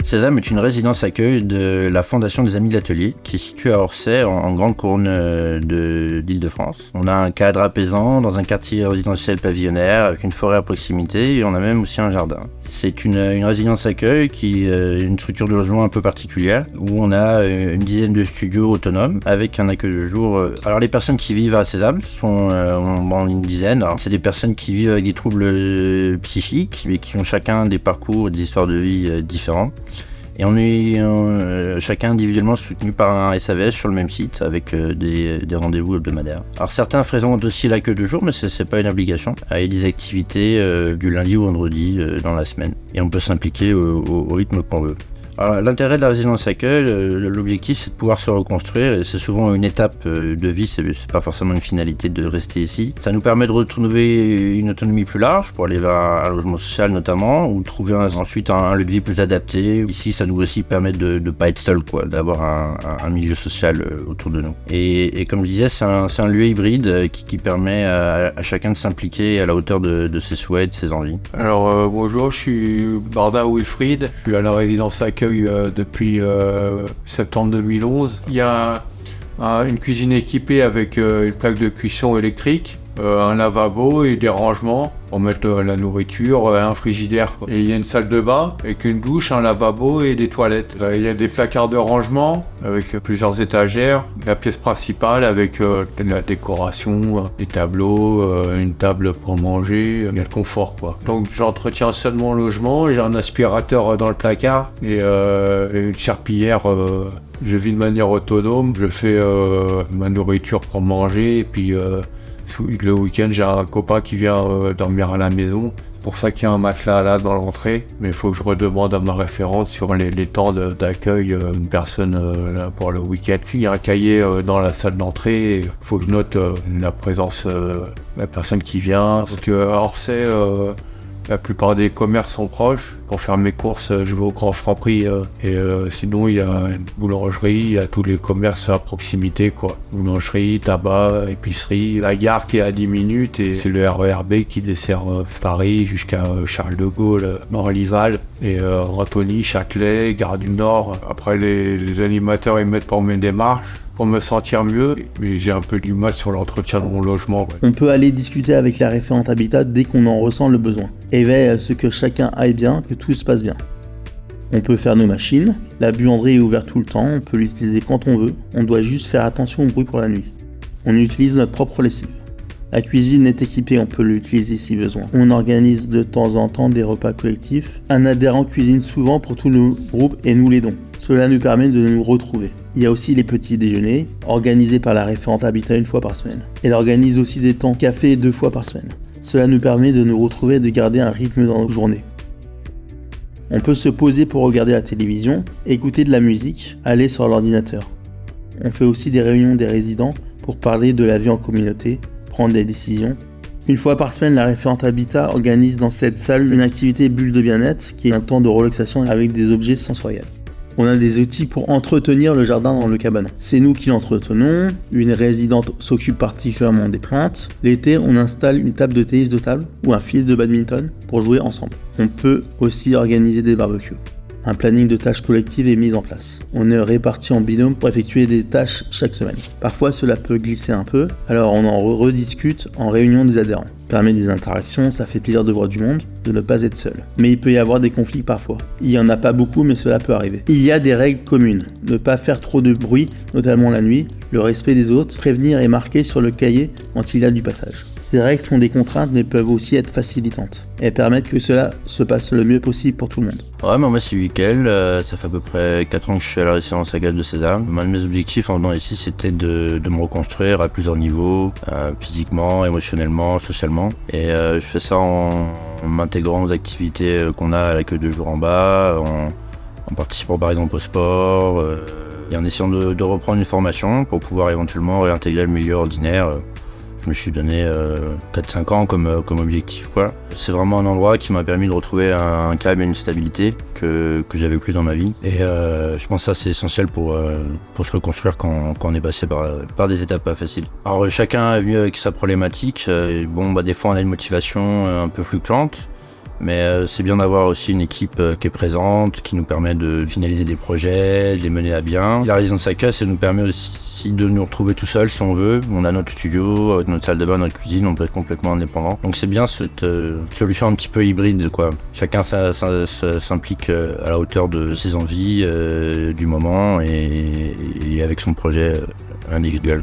Sésame est une résidence accueil de la Fondation des Amis de l'Atelier, qui est située à Orsay, en grande couronne de l'Île-de-France. On a un cadre apaisant dans un quartier résidentiel pavillonnaire avec une forêt à proximité et on a même aussi un jardin. C'est une résidence accueil qui est une structure de logement un peu particulière où on a une dizaine de studios autonomes avec un accueil de jour. Alors les personnes qui vivent à Sésame sont une dizaine. Alors, c'est des personnes qui vivent avec des troubles psychiques mais qui ont chacun des parcours et des histoires de vie différentes. Et on est chacun individuellement soutenu par un SAVS sur le même site avec des rendez-vous hebdomadaires. Alors certains fréquentent aussi l'accueil de jour, mais c'est pas une obligation. Il y a des activités du lundi au vendredi dans la semaine. Et on peut s'impliquer au rythme qu'on veut. Alors, l'intérêt de la résidence accueil, l'objectif c'est de pouvoir se reconstruire et c'est souvent une étape de vie, c'est pas forcément une finalité de rester ici. Ça nous permet de retrouver une autonomie plus large pour aller vers un logement social notamment ou trouver ensuite un lieu de vie plus adapté. Ici ça nous aussi permet de ne pas être seul, d'avoir un milieu social autour de nous. Et comme je disais, c'est un lieu hybride qui permet à chacun de s'impliquer à la hauteur de ses souhaits, de ses envies. Alors bonjour, je suis Bardin Wilfried, je suis à la résidence accueil depuis septembre 2011. Il y a une cuisine équipée avec une plaque de cuisson électrique, un lavabo et des rangements pour mettre la nourriture, un frigidaire. Et il y a une salle de bain avec une douche, un lavabo et des toilettes. Il y a des placards de rangement avec plusieurs étagères. La pièce principale avec la décoration, des tableaux, une table pour manger, il y a le confort Donc j'entretiens seul mon logement, j'ai un aspirateur dans le placard et une serpillière. Je vis de manière autonome, je fais ma nourriture pour manger et puis le week-end, j'ai un copain qui vient dormir à la maison. C'est pour ça qu'il y a un matelas là dans l'entrée. Mais il faut que je redemande à ma référente sur les temps d'accueil d'une personne pour le week-end. Il y a un cahier dans la salle d'entrée. Il faut que je note la présence de la personne qui vient. Parce que Orsay, la plupart des commerces sont proches. Pour faire mes courses, je vais au Grand Franprix sinon il y a une boulangerie, il y a tous les commerces à proximité Boulangerie, tabac, épicerie, la gare qui est à 10 minutes et c'est le RERB qui dessert Paris jusqu'à Charles de Gaulle, Nord-Lival et Antony, Châtelet, Gare du Nord. Après les animateurs ils mettent pour mes démarches pour me sentir mieux, mais j'ai un peu du mal sur l'entretien de mon logement. On peut aller discuter avec la référente habitat dès qu'on en ressent le besoin et veille à ce que chacun aille bien, que tout se passe bien. On peut faire nos machines, la buanderie est ouverte tout le temps, on peut l'utiliser quand on veut, on doit juste faire attention au bruit pour la nuit. On utilise notre propre lessive. La cuisine est équipée, on peut l'utiliser si besoin. On organise de temps en temps des repas collectifs. Un adhérent cuisine souvent pour tout le groupe et nous l'aidons. Cela nous permet de nous retrouver. Il y a aussi les petits déjeuners, organisés par la référente habitat une fois par semaine. Elle organise aussi des temps café 2 fois par semaine. Cela nous permet de nous retrouver et de garder un rythme dans nos journées. On peut se poser pour regarder la télévision, écouter de la musique, aller sur l'ordinateur. On fait aussi des réunions des résidents pour parler de la vie en communauté, prendre des décisions. Une fois par semaine, la référente habitat organise dans cette salle une activité bulle de bien-être qui est un temps de relaxation avec des objets sensoriels. On a des outils pour entretenir le jardin dans le cabanon. C'est nous qui l'entretenons, une résidente s'occupe particulièrement des plantes. L'été, on installe une table de tennis de table ou un fil de badminton pour jouer ensemble. On peut aussi organiser des barbecues. Un planning de tâches collectives est mis en place. On est répartis en binôme pour effectuer des tâches chaque semaine. Parfois cela peut glisser un peu, alors on en rediscute en réunion des adhérents. Ça permet des interactions, ça fait plaisir de voir du monde, de ne pas être seul. Mais il peut y avoir des conflits parfois. Il n'y en a pas beaucoup, mais cela peut arriver. Il y a des règles communes. Ne pas faire trop de bruit, notamment la nuit, le respect des autres, prévenir et marquer sur le cahier quand il y a du passage. Ces règles sont des contraintes mais peuvent aussi être facilitantes et permettre que cela se passe le mieux possible pour tout le monde. Ouais, mais moi c'est Wickel, ça fait à peu près 4 ans que je suis à la résidence accueil de Sésame. Un de mes objectifs en venant ici c'était de me reconstruire à plusieurs niveaux, physiquement, émotionnellement, socialement. Et je fais ça en m'intégrant aux activités qu'on a à l'accueil de jour en bas, en participant par exemple au sport, et en essayant de reprendre une formation pour pouvoir éventuellement réintégrer le milieu ordinaire. Je me suis donné 4-5 ans comme objectif. C'est vraiment un endroit qui m'a permis de retrouver un calme et une stabilité que j'avais plus dans ma vie. Et je pense que ça c'est essentiel pour se reconstruire quand on est passé par des étapes pas faciles. Alors chacun est venu avec sa problématique. Des fois on a une motivation un peu fluctuante. Mais c'est bien d'avoir aussi une équipe qui est présente, qui nous permet de finaliser des projets, de les mener à bien. La résidence ACA, ça nous permet aussi de nous retrouver tout seul si on veut. On a notre studio, avec notre salle de bain, notre cuisine, on peut être complètement indépendant. Donc c'est bien cette solution un petit peu hybride, quoi. Chacun s'implique à la hauteur de ses envies, du moment et avec son projet individuel.